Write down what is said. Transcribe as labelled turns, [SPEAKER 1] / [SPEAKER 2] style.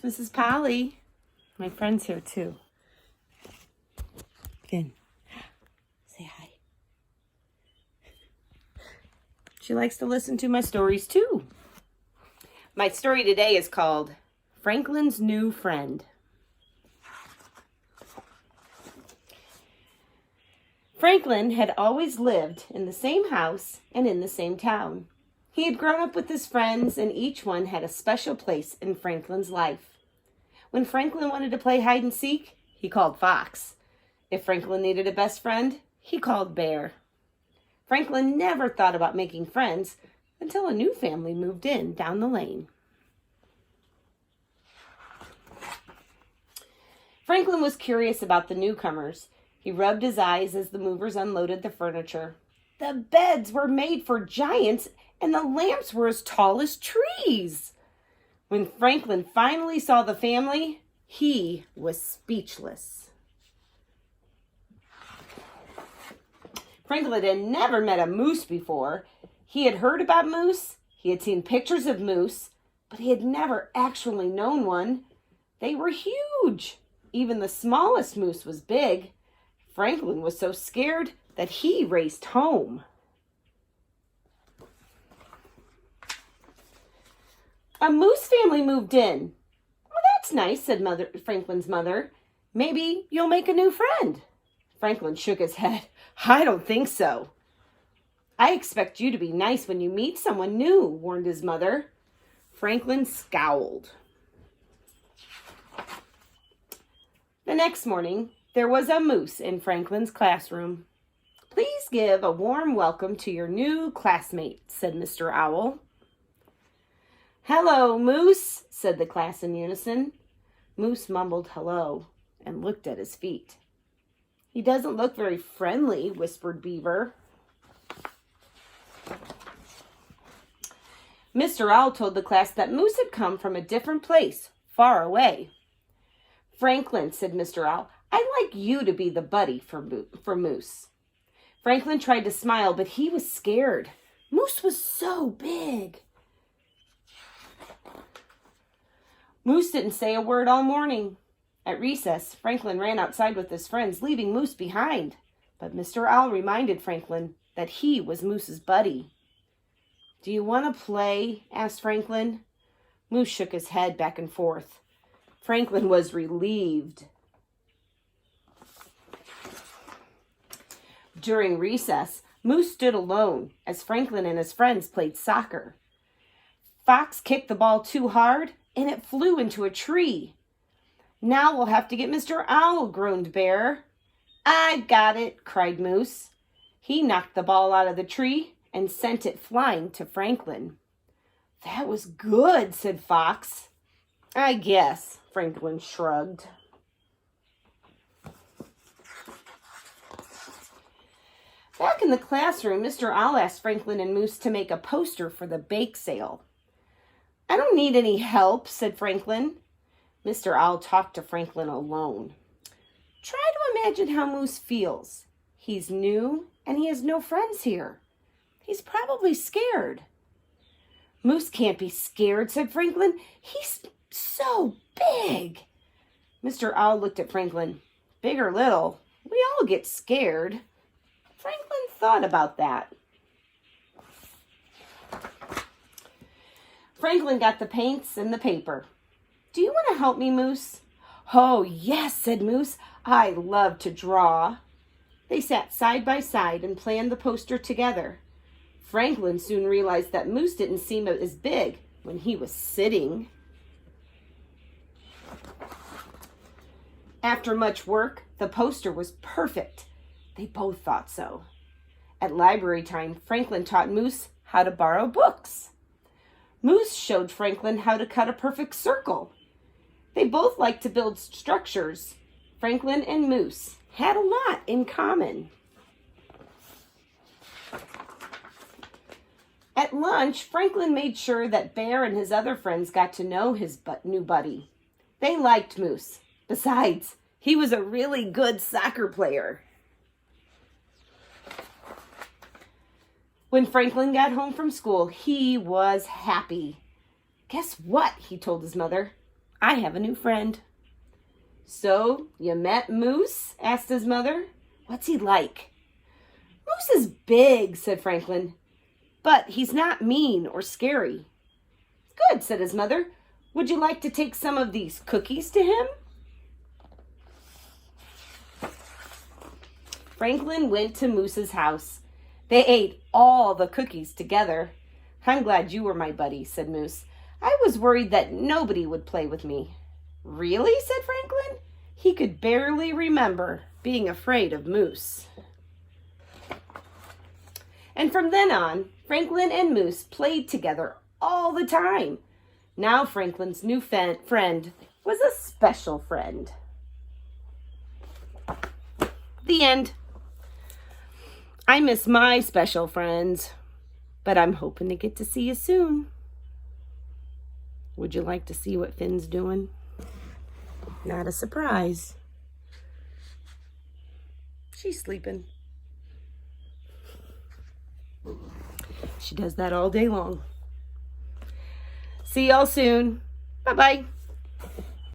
[SPEAKER 1] This is Polly. My friend's here too. Finn, say hi. She likes to listen to my stories too. My story today is called Franklin's New Friend. Franklin had always lived in the same house and in the same town. He had grown up with his friends, and each one had a special place in Franklin's life. When Franklin wanted to play hide and seek, he called Fox. If Franklin needed a best friend, he called Bear. Franklin never thought about making friends until a new family moved in down the lane. Franklin was curious about the newcomers. He rubbed his eyes as the movers unloaded the furniture. The beds were made for giants, and the lamps were as tall as trees. When Franklin finally saw the family, he was speechless. Franklin had never met a moose before. He had heard about moose, he had seen pictures of moose, but he had never actually known one. They were huge. Even the smallest moose was big. Franklin was so scared that he raced home. A moose family moved in. Well, that's nice, said Franklin's mother. Maybe you'll make a new friend. Franklin shook his head. I don't think so. I expect you to be nice when you meet someone new, warned his mother. Franklin scowled. The next morning, there was a moose in Franklin's classroom. Please give a warm welcome to your new classmate, said Mr. Owl. Hello, Moose, said the class in unison. Moose mumbled hello and looked at his feet. He doesn't look very friendly, whispered Beaver. Mr. Owl told the class that Moose had come from a different place, far away. Franklin, said Mr. Owl, I'd like you to be the buddy for Moose. Franklin tried to smile, but he was scared. Moose was so big. Moose didn't say a word all morning. At recess, Franklin ran outside with his friends, leaving Moose behind. But Mr. Owl reminded Franklin that he was Moose's buddy. Do you want to play? Asked Franklin. Moose shook his head back and forth. Franklin was relieved. During recess, Moose stood alone as Franklin and his friends played soccer. Fox kicked the ball too hard, and it flew into a tree. Now we'll have to get Mr. Owl, groaned Bear. I've got it, cried Moose. He knocked the ball out of the tree and sent it flying to Franklin. That was good, said Fox. I guess, Franklin shrugged. Back in the classroom, Mr. Owl asked Franklin and Moose to make a poster for the bake sale. I don't need any help, said Franklin. Mr. Owl talked to Franklin alone. Try to imagine how Moose feels. He's new and he has no friends here. He's probably scared. Moose can't be scared, said Franklin. He's so big. Mr. Owl looked at Franklin. Big or little, we all get scared. Franklin thought about that. Franklin got the paints and the paper. Do you want to help me, Moose? Oh, yes, said Moose. I love to draw. They sat side by side and planned the poster together. Franklin soon realized that Moose didn't seem as big when he was sitting. After much work, the poster was perfect. They both thought so. At library time, Franklin taught Moose how to borrow books. Moose showed Franklin how to cut a perfect circle. They both liked to build structures. Franklin and Moose had a lot in common. At lunch, Franklin made sure that Bear and his other friends got to know his new buddy. They liked Moose. Besides, he was a really good soccer player. When Franklin got home from school, he was happy. Guess what? He told his mother. I have a new friend." "So, you met Moose?" asked his mother. "What's he like?" "Moose is big," said Franklin, "but he's not mean or scary." "Good," said his mother. "Would you like to take some of these cookies to him?" Franklin went to Moose's house. They ate all the cookies together. "I'm glad you were my buddy," said Moose. "I was worried that nobody would play with me." "Really?" said Franklin. He could barely remember being afraid of Moose. And from then on, Franklin and Moose played together all the time. Now Franklin's new friend was a special friend. The end. I miss my special friends, but I'm hoping to get to see you soon. Would you like to see what Finn's doing? Not a surprise. She's sleeping. She does that all day long. See y'all soon. Bye-bye.